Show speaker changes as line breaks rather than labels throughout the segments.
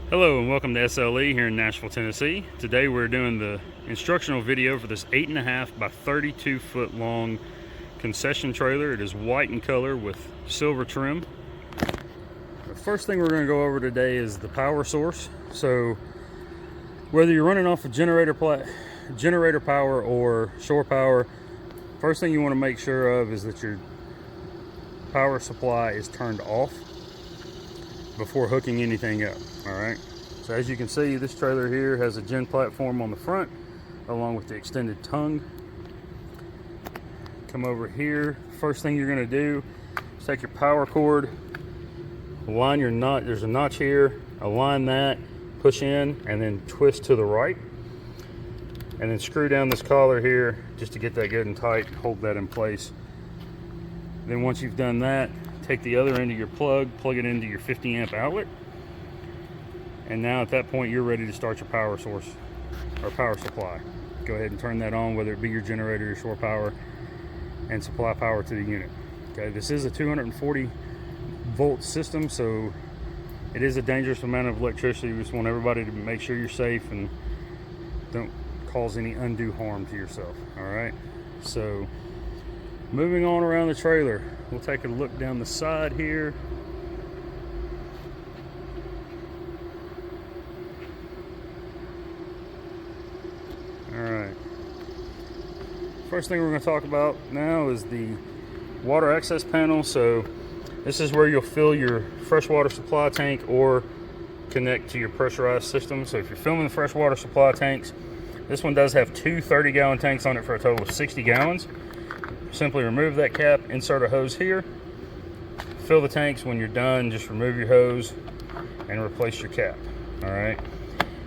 Hello and welcome to SLE here in Nashville, Tennessee. Today we're doing the instructional video for this 8.5 by 32 foot long concession trailer. It is white in color with silver trim. The first thing we're going to go over today is the power source. So whether you're running off of generator power or shore power, first thing you want to make sure of is that your power supply is turned off before hooking anything up. All right, so as you can see, this trailer here has a gen platform on the front along with the extended tongue. Come over here, first thing you're going to do is take your power cord, align your nut. There's a notch here, align that, push in, and then twist to the right, and then screw down this collar here just to get that good and tight, hold that in place. Then once you've done that, take the other end of your plug it into your 50 amp outlet, and now at that point you're ready to start your power source or power supply. Go ahead and turn that on, whether it be your generator or shore power, and supply power to the unit. Okay, this is a 240 volt system, so it is a dangerous amount of electricity. We just want everybody to make sure you're safe and don't cause any undue harm to yourself. All right, so moving on around the trailer, we'll take a look down the side here. Alright, first thing we're going to talk about now is the water access panel. So this is where you'll fill your freshwater supply tank or connect to your pressurized system. So if you're filling the freshwater supply tanks, this one does have two 30-gallon tanks on it for a total of 60 gallons. Simply remove that cap, insert a hose here, fill the tanks. When you're done, just remove your hose and replace your cap. All right,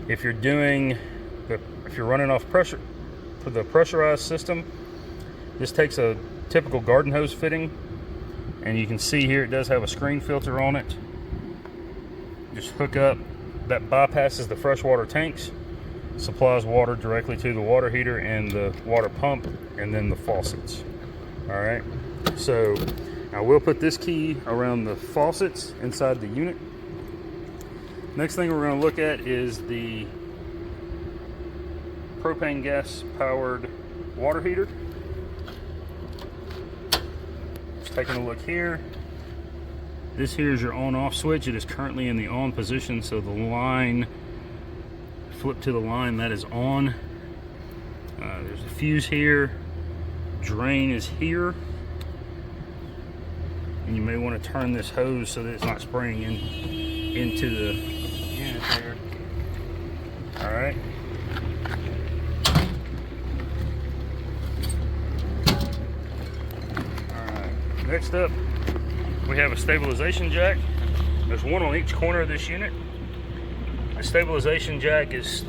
if you're running off pressure for the pressurized system, this takes a typical garden hose fitting, and you can see here it does have a screen filter on it. Just hook up, that bypasses the freshwater tanks, supplies water directly to the water heater and the water pump, and then the faucets. All right, so I will put this key around the faucets inside the unit. Next thing we're going to look at is the propane gas powered water heater. Just taking a look here. This here is your on off switch. It is currently in the on position, so the line, flip to the line, that is on. There's a fuse here. Drain is here, and you may want to turn this hose so that it's not spraying into the unit there. All right. All right. Next up, we have a stabilization jack. There's one on each corner of this unit. The stabilization jack is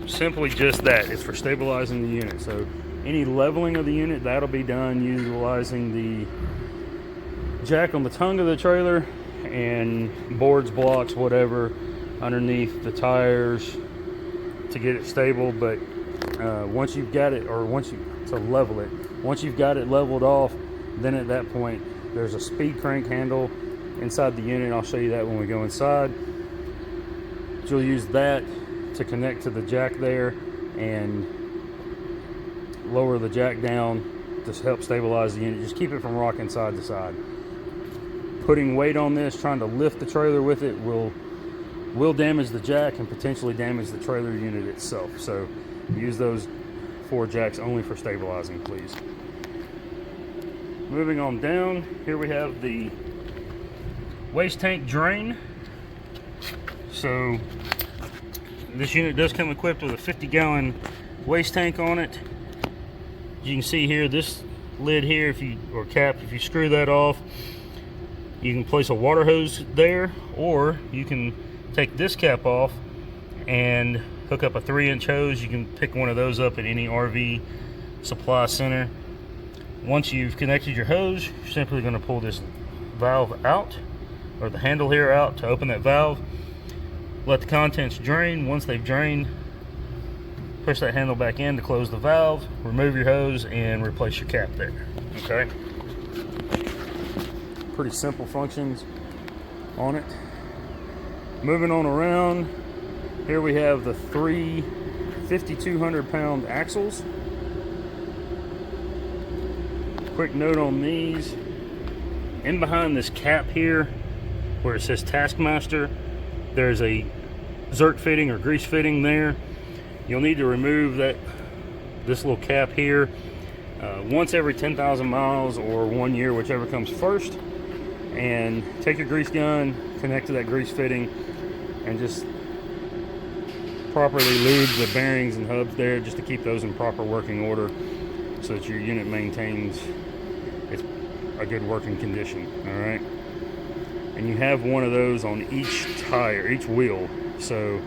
simply just that. It's for stabilizing the unit. So any leveling of the unit, that'll be done utilizing the jack on the tongue of the trailer and boards, blocks, whatever underneath the tires to get it stable. But once you've got it, or once you've got it leveled off, then at that point there's a speed crank handle inside the unit. I'll show you that when we go inside. You'll use that to connect to the jack there and lower the jack down to help stabilize the unit. Just keep it from rocking side to side. Putting weight on this, trying to lift the trailer with it, will damage the jack and potentially damage the trailer unit itself. So use those 4 jacks only for stabilizing, please. Moving on down, here we have the waste tank drain. So this unit does come equipped with a 50-gallon waste tank on it. You can see here, this lid here, if you screw that off, you can place a water hose there, or you can take this cap off and hook up a 3-inch hose. You can pick one of those up at any RV supply center. Once you've connected your hose, you're simply going to pull this valve out, or the handle here out, to open that valve. Let the contents drain. Once they've drained, push that handle back in to close the valve, remove your hose, and replace your cap there. Okay, pretty simple functions on it. Moving on around, Here we have the three 5,200-pound axles. Quick note on these. In behind this cap here, where it says Taskmaster, there's a zerk fitting or grease fitting there. You'll need to remove this little cap here once every 10,000 miles or 1 year, whichever comes first. And take your grease gun, connect to that grease fitting, and just properly lube the bearings and hubs there, just to keep those in proper working order so that your unit maintains a good working condition. All right, and you have one of those on each tire, each wheel. So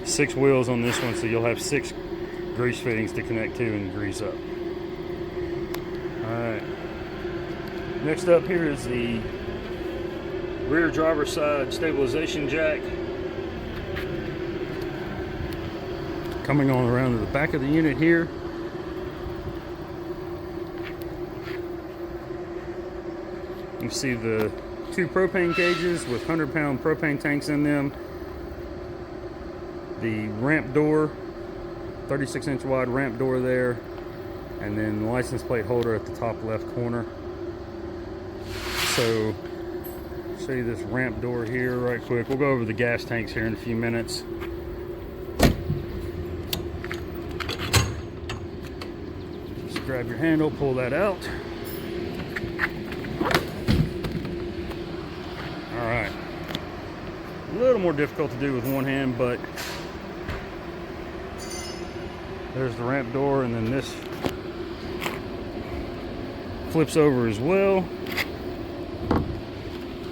6 wheels on this one, so you'll have 6 grease fittings to connect to and grease up. All right, next up here is the rear driver's side stabilization jack. Coming on around to the back of the unit here. You see the 2 propane cages with 100-pound propane tanks in them. The ramp door, 36-inch wide ramp door there, and then the license plate holder at the top left corner. So, show you this ramp door here right quick. We'll go over the gas tanks here in a few minutes. Just grab your handle, pull that out. All right. A little more difficult to do with one hand, but there's the ramp door, and then this flips over as well,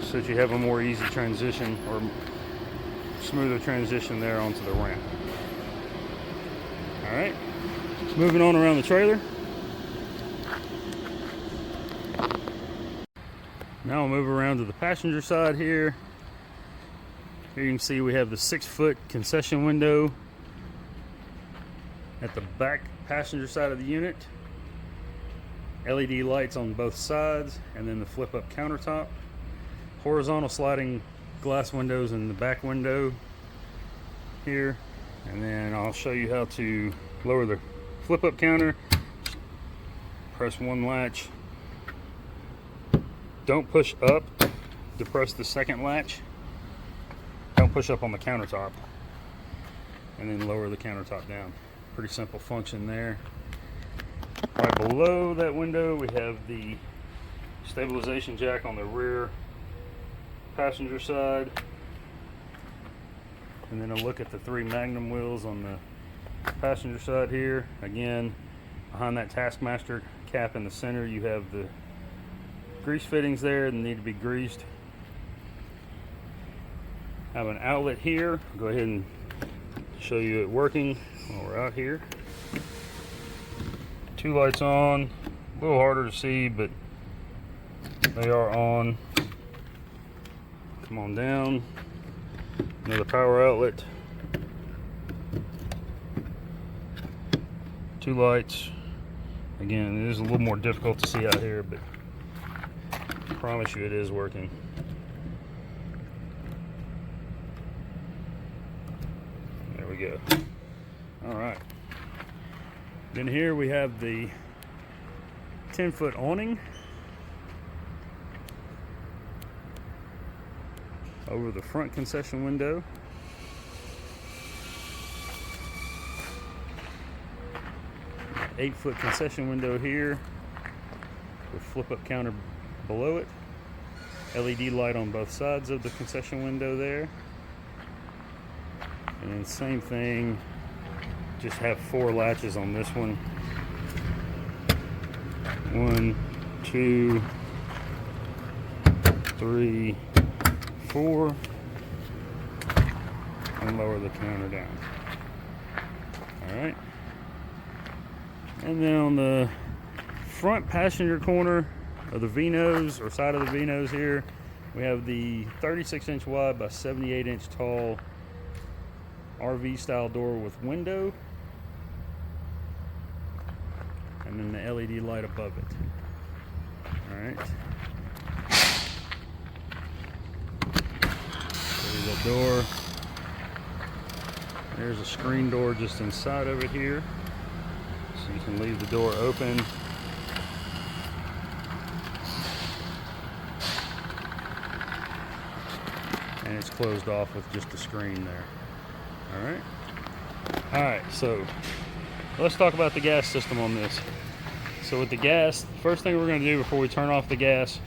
so that you have a more easy transition or smoother transition there onto the ramp. All right, moving on around the trailer. Now I'll move around to the passenger side here. Here you can see we have the 6-foot concession window at the back passenger side of the unit. LED lights on both sides, and then the flip-up countertop. Horizontal sliding glass windows in the back window here. And then I'll show you how to lower the flip-up counter. Press one latch. Don't push up to press the second latch. Don't push up on the countertop. And then lower the countertop down. Pretty simple function there. Right below that window we have the stabilization jack on the rear passenger side, and then a look at the 3 Magnum wheels on the passenger side here. Again, behind that Taskmaster cap in the center, you have the grease fittings there that need to be greased. Have an outlet here. Go ahead and show you it working while we're out here. 2 lights on, a little harder to see, but they are on. Come on down. Another power outlet. 2 lights. Again, it is a little more difficult to see out here, but I promise you it is working. There we go. All right. Then here we have the 10-foot awning over the front concession window. An 8-foot concession window here with flip-up counter below it. LED light on both sides of the concession window there. And then same thing, just have 4 latches on this one. 1, 2, 3, 4, and lower the counter down. All right. And then on the front passenger corner of the V-nose, or side of the V-nose here, we have the 36-inch wide by 78-inch tall RV style door with window, and then the LED light above it. All right. There's the door. There's a screen door just inside of it here, so you can leave the door open. And it's closed off with just a screen there. All right, so let's talk about the gas system on this. So with the gas, first thing we're going to do before we turn off the gas,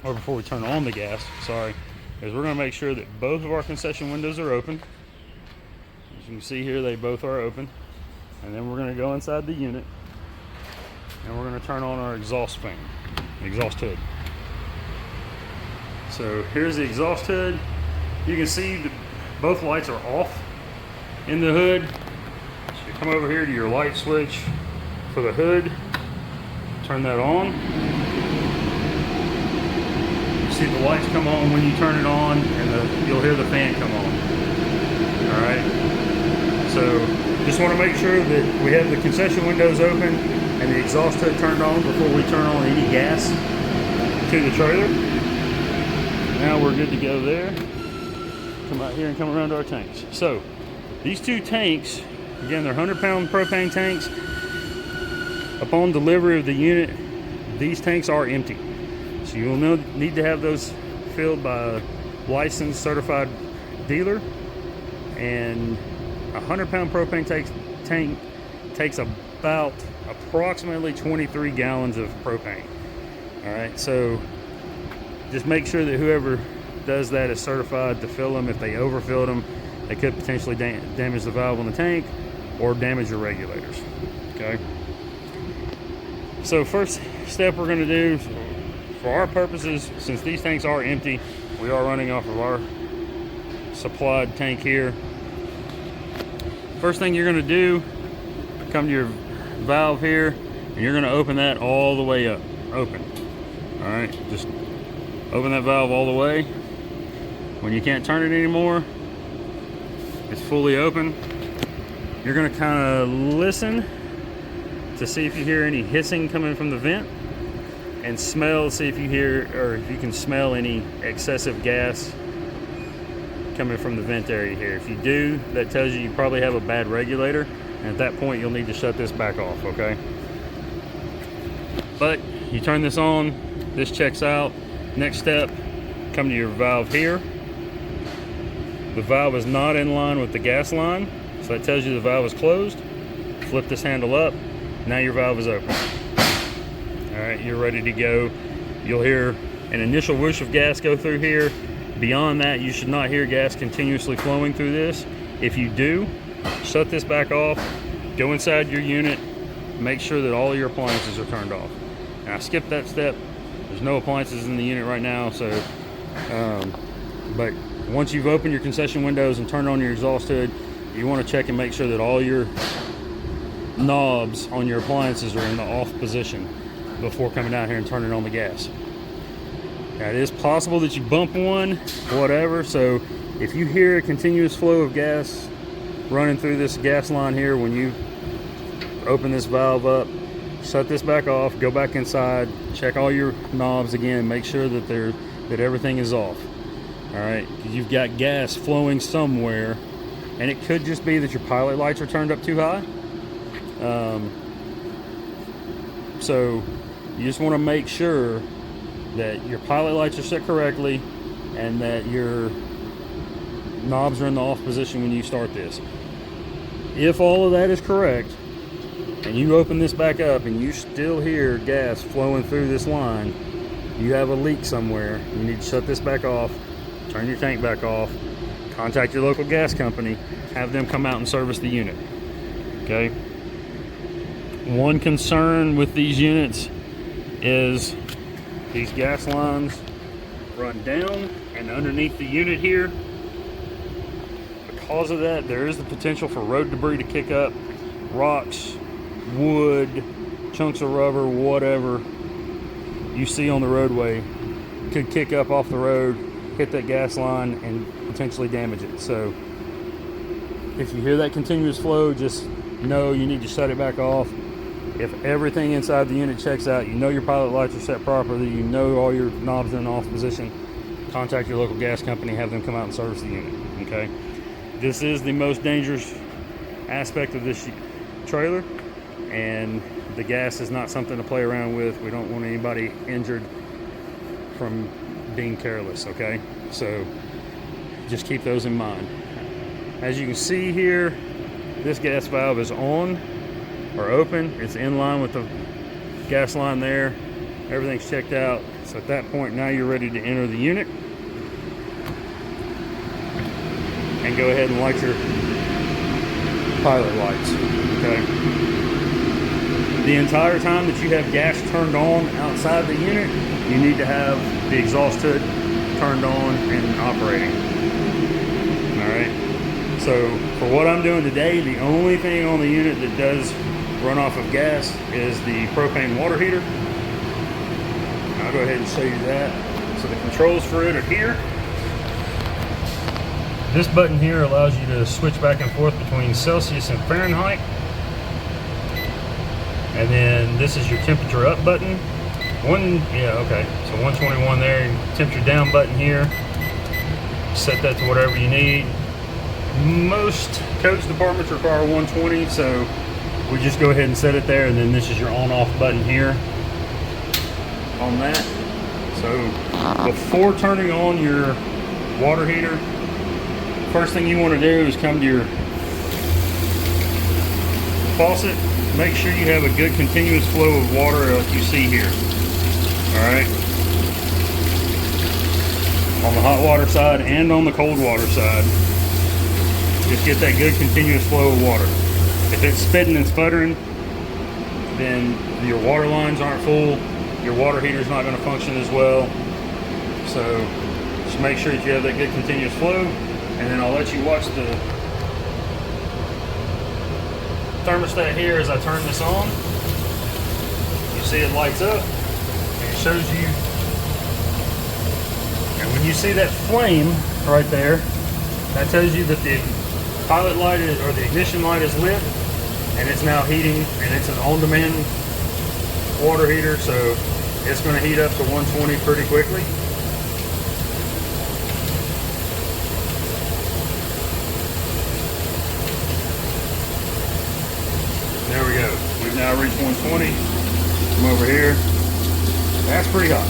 or before we turn on the gas, sorry, is we're going to make sure that both of our concession windows are open. As you can see here, they both are open. And then we're going to go inside the unit and we're going to turn on our exhaust fan, exhaust hood. So here's the exhaust hood. You can see both lights are off in the hood. So you come over here to your light switch for the hood, turn that on. You see the lights come on when you turn it on, and you'll hear the fan come on. All right. So just want to make sure that we have the concession windows open and the exhaust hood turned on before we turn on any gas to the trailer. Now we're good to go there. Come out here and come around to our tanks. So these two tanks, again, they're 100-pound propane tanks. Upon delivery of the unit, these tanks are empty. So you will need to have those filled by a licensed certified dealer. And a 100-pound propane tank takes about approximately 23 gallons of propane. All right, so just make sure that whoever does that is certified to fill them. If they overfilled them, they could potentially damage the valve on the tank or damage your regulators. Okay. So first step we're going to do, for our purposes, since these tanks are empty, we are running off of our supplied tank here. First thing you're going to do, come to your valve here, and you're going to open that all the way up. Open. All right, just open that valve all the way. When you can't turn it anymore, it's fully open. You're going to kind of listen to see if you hear any hissing coming from the vent, and smell, see if you hear, or if you can smell any excessive gas coming from the vent area here. If you do, that tells you probably have a bad regulator, and at that point you'll need to shut this back off, okay? But you turn this on, this checks out. Next step, come to your valve here. The valve is not in line with the gas line, so that tells you the valve is closed. Flip this handle up, now your valve is open. All right, you're ready to go. You'll hear an initial whoosh of gas go through here. Beyond that, you should not hear gas continuously flowing through this. If you do, shut this back off, go inside your unit, make sure that all your appliances are turned off. Now, skip that step. There's no appliances in the unit right now, so but once you've opened your concession windows and turned on your exhaust hood, you want to check and make sure that all your knobs on your appliances are in the off position before coming down here and turning on the gas. Now, it is possible that you bump one, whatever, so if you hear a continuous flow of gas running through this gas line here, when you open this valve up, shut this back off, go back inside, check all your knobs again, make sure that everything is off. All right, you've got gas flowing somewhere, and it could just be that your pilot lights are turned up too high. So you just want to make sure that your pilot lights are set correctly and that your knobs are in the off position when you start this. If all of that is correct, and you open this back up and you still hear gas flowing through this line, you have a leak somewhere. You need to shut this back off, turn your tank back off, contact your local gas company, have them come out and service the unit. Okay? One concern with these units is these gas lines run down and underneath the unit here. Because of that, there is the potential for road debris to kick up. Rocks, wood, chunks of rubber, whatever you see on the roadway could kick up off the road, hit that gas line, and potentially damage it. So if you hear that continuous flow, just know you need to shut it back off. If everything inside the unit checks out, you know your pilot lights are set properly, you know all your knobs are in off position, contact your local gas company, have them come out and service the unit, okay? This is the most dangerous aspect of this trailer, and the gas is not something to play around with. We don't want anybody injured from being careless, okay? So just keep those in mind. As you can see here, this gas valve is on or open. It's in line with the gas line there. Everything's checked out. So at that point, now you're ready to enter the unit and go ahead and light your pilot lights, okay? The entire time that you have gas turned on outside the unit, you need to have the exhaust hood turned on and operating. All right. So for what I'm doing today, the only thing on the unit that does run off of gas is the propane water heater. I'll go ahead and show you that. So the controls for it are here. This button here allows you to switch back and forth between Celsius and Fahrenheit. And then this is your temperature up button. Okay, so 121 there. Temperature down button here. Set that to whatever you need. Most coach departments require 120, so we just go ahead and set it there, and then this is your on-off button here on that. So before turning on your water heater, first thing you want to do is come to your faucet. Make sure you have a good continuous flow of water like you see here. Alright? On the hot water side and on the cold water side. Just get that good continuous flow of water. If it's spitting and sputtering, then your water lines aren't full. Your water heater's not going to function as well. So just make sure that you have that good continuous flow. And then I'll let you watch the thermostat here as I turn this on. You see it lights up and it shows you. And when you see that flame right there, that tells you that the pilot light is, or the ignition light is lit, and it's now heating, and it's an on-demand water heater, so it's going to heat up to 120 pretty quickly. There we go. We've now reached 120. Come over here. That's pretty hot.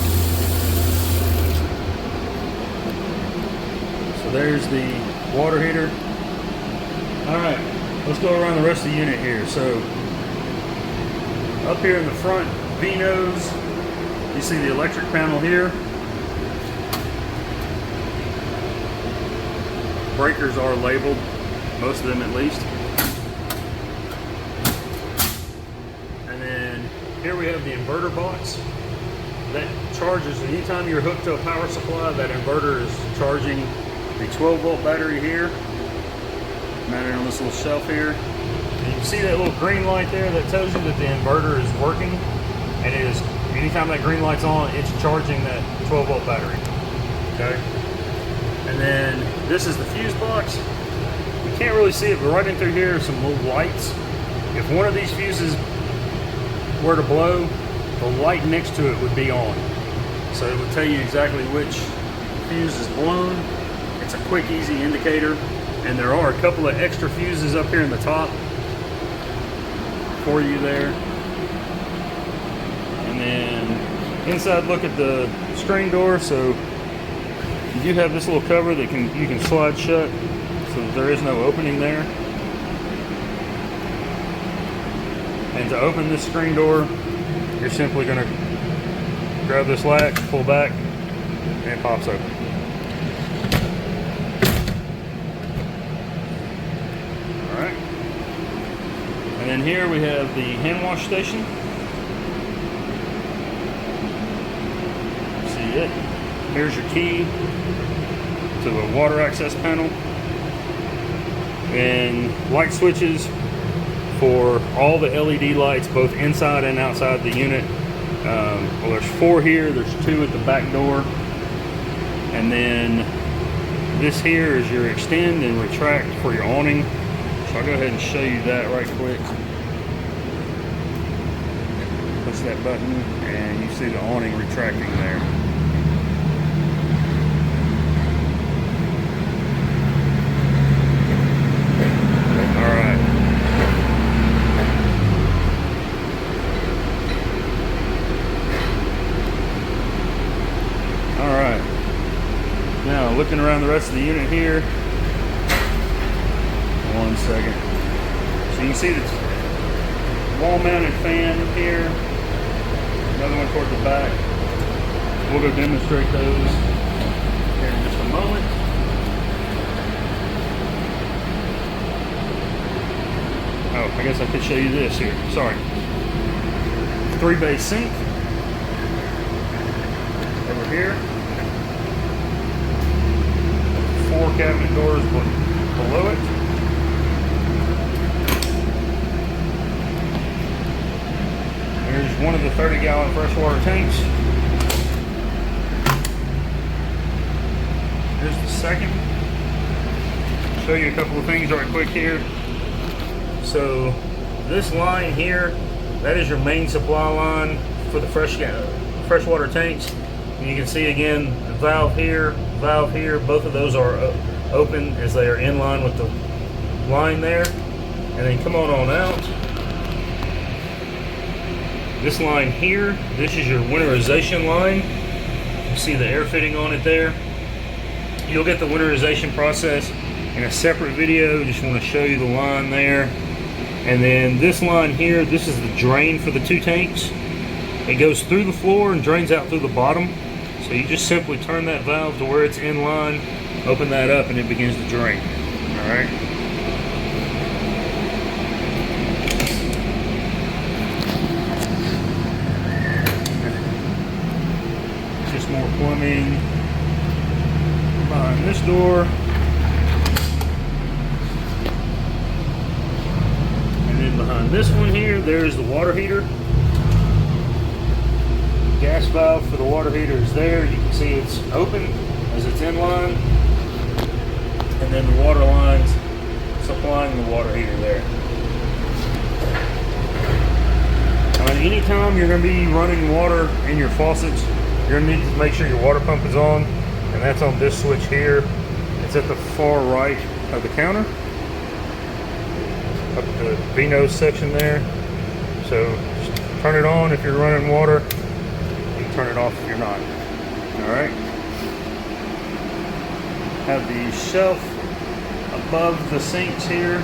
So there's the water heater. Alright, let's go around the rest of the unit here. So up here in the front V-nose, you see the electric panel here. Breakers are labeled, most of them at least. Here we have the inverter box that charges anytime you're hooked to a power supply. That inverter is charging the 12-volt battery here, mounted on this little shelf here. And you can see that little green light there that tells you that the inverter is working, and it is, anytime that green light's on, it's charging that 12-volt battery. Okay. And then this is the fuse box. You can't really see it, but right in through here are some little lights. If one of these fuses were to blow, the light next to it would be on. So it would tell you exactly which fuse is blown. It's a quick, easy indicator. And there are a couple of extra fuses up here in the top for you there. And then inside, look at the screen door. So you do have this little cover that you can slide shut, so that there is no opening there. And to open this screen door, you're simply going to grab this latch, pull back, and it pops open. Alright. And then here we have the hand wash station. See it? Here's your key to the water access panel. And light switches for all the LED lights, both inside and outside the unit. Well, there's 4 here, there's 2 at the back door. And then this here is your extend and retract for your awning. So I'll go ahead and show you that right quick. Push that button and you see the awning retracting there. Looking around the rest of the unit here. One second. So you can see this wall-mounted fan here. Another one toward the back. We'll go demonstrate those here in just a moment. Oh, I guess I could show you this here. Sorry. 3-bay sink over here. 4 cabinet doors below it. Here's one of the 30-gallon freshwater tanks. Here's the second. Show you a couple of things right quick here. So this line here, that is your main supply line for the freshwater tanks. And you can see again, the valve here, both of those are open as they are in line with the line there. And then come on out. This line here, this is your winterization line. You see the air fitting on it there. You'll get the winterization process in a separate video. Just want to show you the line there. And then this line here, this is the drain for the 2 tanks. It goes through the floor and drains out through the bottom. So you just simply turn that valve to where it's in line, open that up, and it begins to drain. All right. Just more plumbing behind this door. Behind this one here, there's the water heater. Gas valve for the water heater is there. You can see it's open as it's in line. And then the water lines supplying the water heater there. Anytime you're going to be running water in your faucets, you're going to need to make sure your water pump is on. And that's on this switch here. It's at the far right of the counter. Up the V-nose section there. So just turn it on if you're running water. You can turn it off if you're not. Alright. Have the shelf above the sinks here.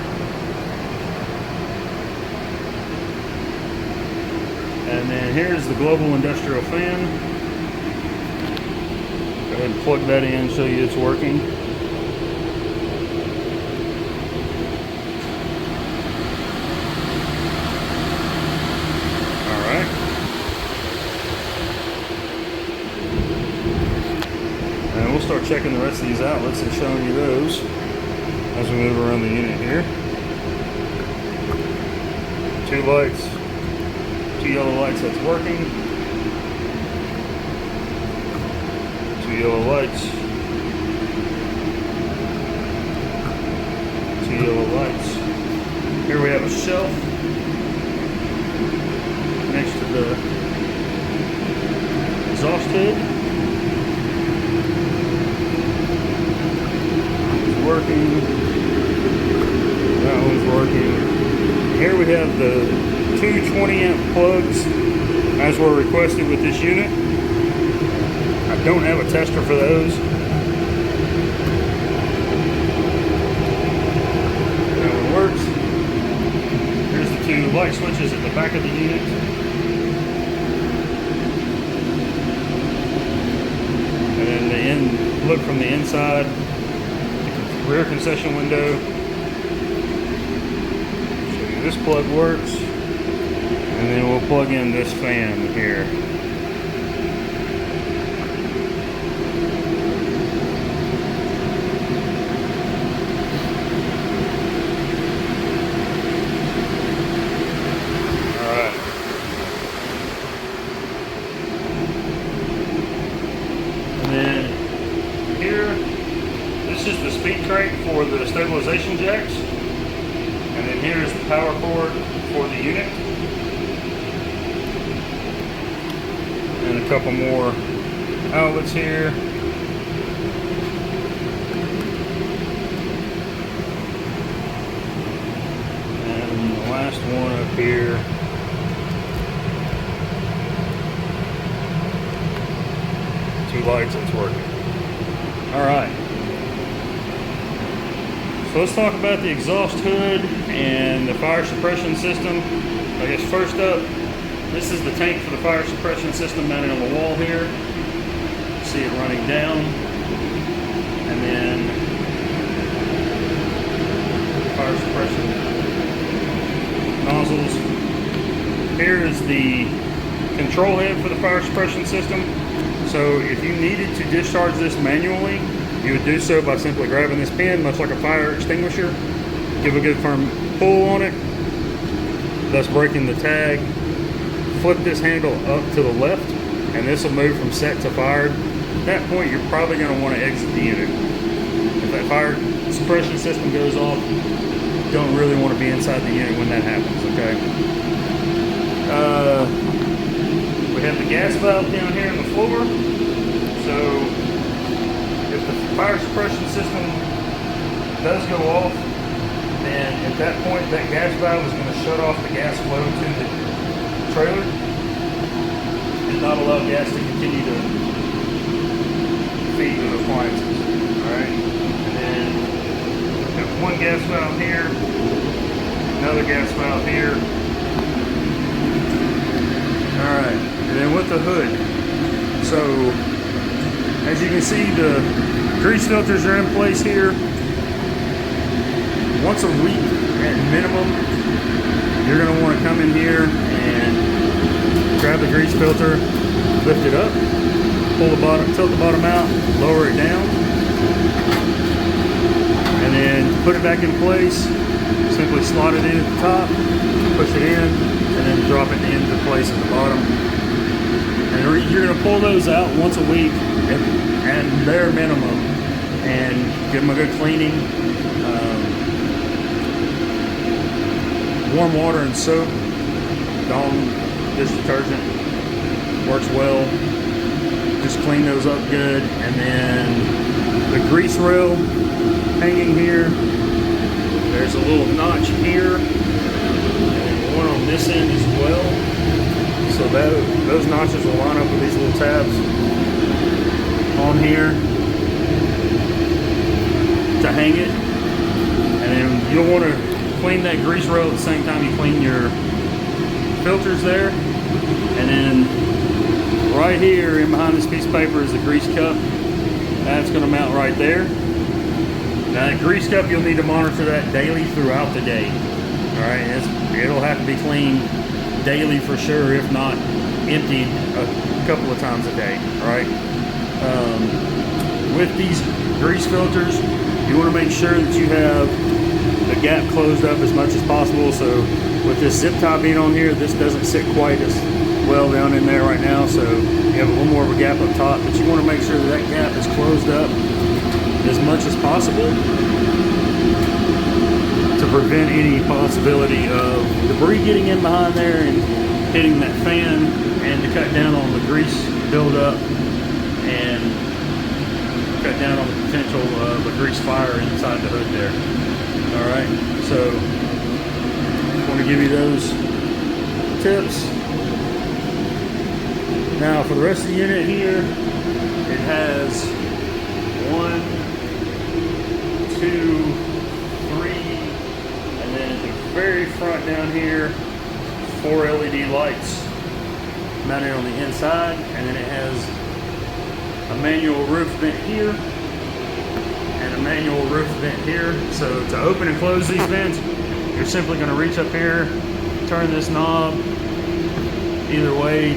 And then here's the global industrial fan. Go ahead and plug that in, show you it's working. And we'll start checking the rest of these outlets and showing you those as we move around the unit here. 2 lights, 2 yellow lights, that's working. 2 yellow lights. 2 yellow lights. Here we have a shelf next to the exhaust hood. It's working. That one's working. Here we have the 2 20-amp plugs as were requested with this unit. I don't have a tester for those. That one works. Here's the 2 light switches at the back of the unit. And then look from the inside, the rear concession window. Show you this plug works. And then we'll plug in this fan here. Alright. And then here, this is the speed crank for the stabilization jacks. And then here's the power cord for the unit. And a couple more outlets here. And the last one up here. Two lights, it's working. All right. So let's talk about the exhaust hood and the fire suppression system. I guess first up, this is the tank for the fire suppression system mounted on the wall here. See it running down. And then fire suppression nozzles. Here is the control head for the fire suppression system. So if you needed to discharge this manually, you would do so by simply grabbing this pin, much like a fire extinguisher. Give a good firm pull on it, thus breaking the tag. Flip this handle up to the left, and this will move from set to fired. At that point, you're probably going to want to exit the unit. If that fire suppression system goes off, you don't really want to be inside the unit when that happens, okay? We have the gas valve down here on the floor. So if the fire suppression system does go off, then at that point that gas valve is going to shut off the gas flow to the trailer and not allow gas to continue to feed the appliances. Alright? And then we have one gas valve here, another gas valve here. Alright, and then with the hood, so as you can see, the grease filters are in place here. Once a week at minimum, you're going to want to come in here and grab the grease filter, lift it up, pull the bottom, tilt the bottom out, lower it down, and then put it back in place. Simply slot it in at the top, push it in, and then drop it into place at the bottom. And you're going to pull those out once a week at their minimum and give them a good cleaning. Warm water and soap, Dawn dish detergent works well. Just clean those up good. And then the grease rail hanging here, there's a little notch here and one on this end as well. So those notches will line up with these little tabs on here to hang it. And then you'll want to clean that grease rail at the same time you clean your filters there. And then right here in behind this piece of paper is the grease cup. That's going to mount right there. Now that grease cup, you'll need to monitor that daily throughout the day. Alright, it'll have to be cleaned daily for sure, if not emptied a couple of times a day. Alright. With these grease filters, you want to make sure that you have the gap closed up as much as possible. So with this zip tie being on here, this doesn't sit quite as well down in there right now, so you have a little more of a gap up top, but you want to make sure that that gap is closed up as much as possible to prevent any possibility of debris getting in behind there and hitting that fan, and to cut down on the grease buildup and cut down on the potential of a grease fire inside the hood there. Alright, so I want to give you those tips. Now for the rest of the unit here, it has 1, 2, 3, and then at the very front down here, 4 LED lights mounted on the inside, and then it has a manual roof vent here and a manual roof vent here. So to open and close these vents, you're simply going to reach up here, turn this knob either way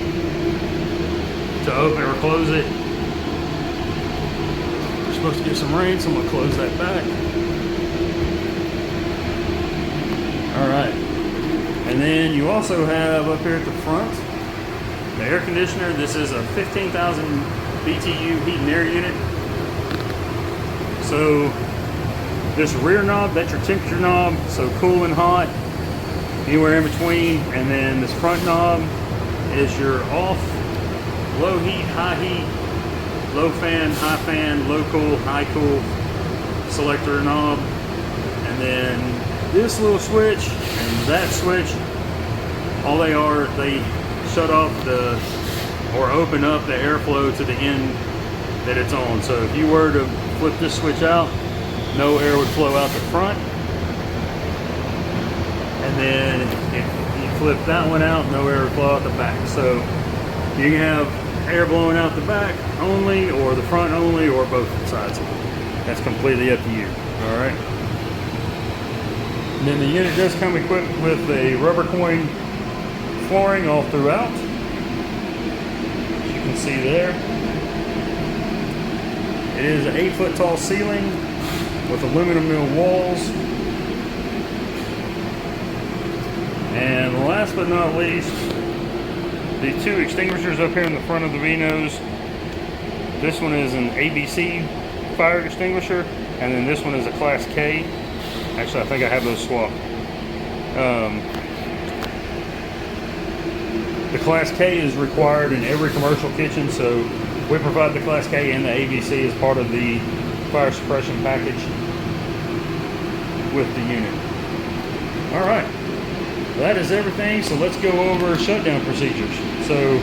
to open or close it. We're supposed to get some rain, so I'm going to close that back. Alright, and then you also have up here at the front the air conditioner. This is a 15,000 BTU heat and air unit. So this rear knob, that's your temperature knob, so cool and hot, anywhere in between. And then this front knob is your off, low heat, high heat, low fan, low cool, high cool selector knob. And then this little switch and that switch, all they are, they shut off the, or open up the airflow to the end that it's on. So if you were to flip this switch out, no air would flow out the front. And then if you flip that one out, no air would flow out the back. So you can have air blowing out the back only, or the front only, or both sides. That's completely up to you. All right. And then the unit does come equipped with a rubber coin flooring all throughout. As you can see there. It is an 8-foot tall ceiling with aluminum mill walls. And last but not least, the 2 extinguishers up here in the front of the Vinos. This one is an ABC fire extinguisher, and then this one is a Class K. Actually, I think I have those swapped. The Class K is required in every commercial kitchen, so we provide the Class K and the ABC as part of the fire suppression package with the unit. All right, that is everything. So let's go over shutdown procedures. So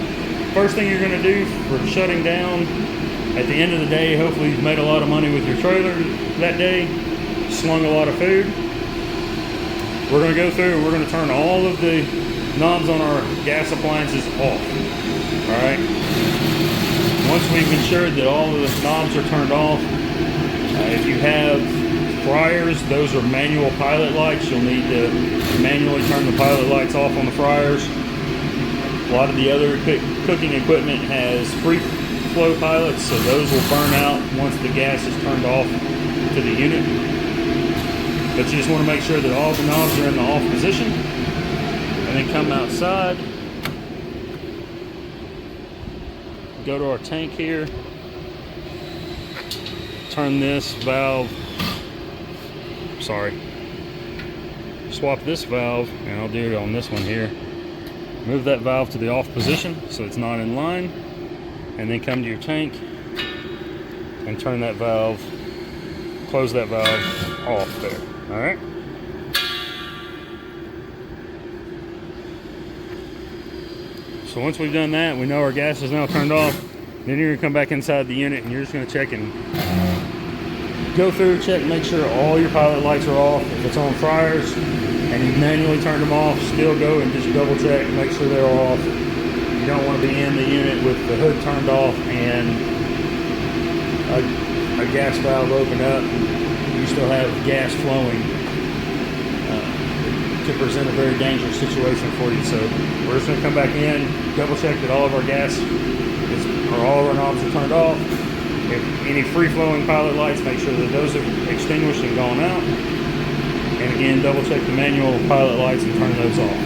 first thing you're going to do for shutting down, at the end of the day, hopefully you've made a lot of money with your trailer that day, slung a lot of food. We're going to go through and we're going to turn all of the knobs on our gas appliances off. All right. Once we've ensured that all of the knobs are turned off, if you have fryers, those are manual pilot lights. You'll need to manually turn the pilot lights off on the fryers. A lot of the other cooking equipment has free flow pilots, so those will burn out once the gas is turned off to the unit. But you just want to make sure that all the knobs are in the off position, and then come outside, go to our tank here, turn this valve, swap this valve, and I'll do it on this one here. Move that valve to the off position so it's not in line, and then come to your tank and turn that valve, close that valve off there. All right. So once we've done that, we know our gas is now turned off. Then you're gonna come back inside the unit and you're just gonna check and go through, check, make sure all your pilot lights are off. If it's on fryers and you've manually turned them off, still go and just double check, make sure they're off. You don't want to be in the unit with the hood turned off and a gas valve open up. You still have gas flowing. Could present a very dangerous situation for you. So we're just going to come back in, double check that all of our gas or all of our knobs are turned off. If any free flowing pilot lights, make sure that those are extinguished and gone out. And again, double check the manual pilot lights and turn those off.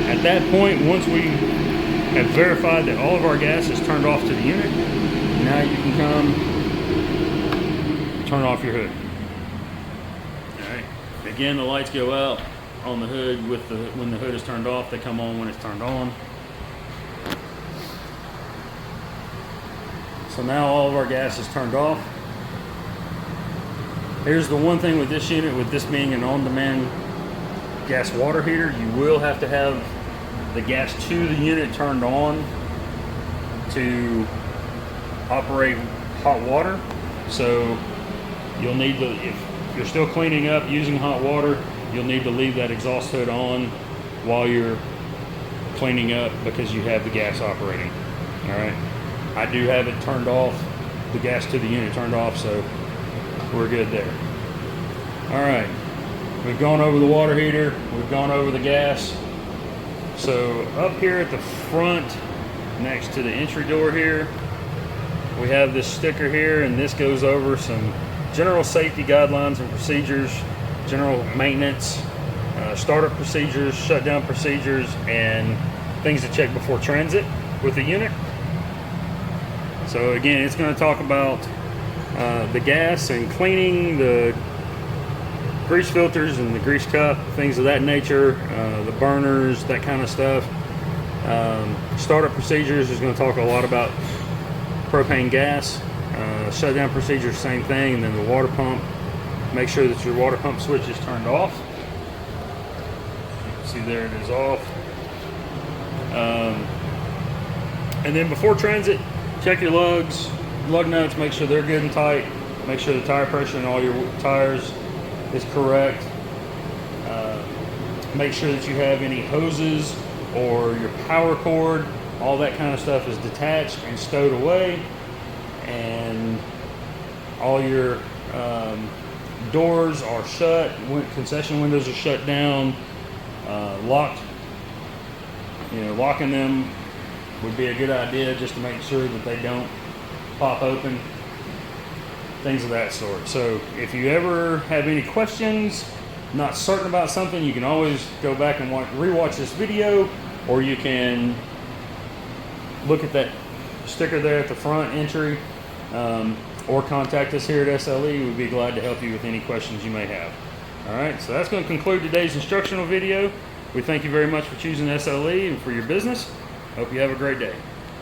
At that point, once we have verified that all of our gas is turned off to the unit, now you can come turn off your hood. All right. Again, the lights go out on the hood when the hood is turned off. They come on when it's turned on. So now all of our gas is turned off. Here's the one thing with this unit, with this being an on-demand gas water heater, you will have to have the gas to the unit turned on to operate hot water. So you'll need to, if you're still cleaning up using hot water, you'll need to leave that exhaust hood on while you're cleaning up because you have the gas operating. All right. I do have it turned off, the gas to the unit turned off, so we're good there. All right. We've gone over the water heater. We've gone over the gas. So up here at the front, next to the entry door here, we have this sticker here, and this goes over some general safety guidelines and procedures, general maintenance, startup procedures, shutdown procedures, and things to check before transit with the unit. So again, it's going to talk about the gas and cleaning, the grease filters and the grease cup, things of that nature, the burners, that kind of stuff. Startup procedures is going to talk a lot about propane gas. Shutdown procedures, same thing, and then the water pump. Make sure that your water pump switch is turned off. You can see there it is off. And then before transit, check your lug nuts, make sure they're good and tight. Make sure the tire pressure in all your tires is correct. Make sure that you have any hoses or your power cord, all that kind of stuff is detached and stowed away, and all your doors are shut, concession windows are shut down, locked. Locking them would be a good idea just to make sure that they don't pop open, things of that sort. So if you ever have any questions, not certain about something, you can always go back and rewatch this video, or you can look at that sticker there at the front entry, or contact us here at SLE. We'd be glad to help you with any questions you may have. All right, so that's going to conclude today's instructional video. We thank you very much for choosing SLE and for your business. Hope you have a great day.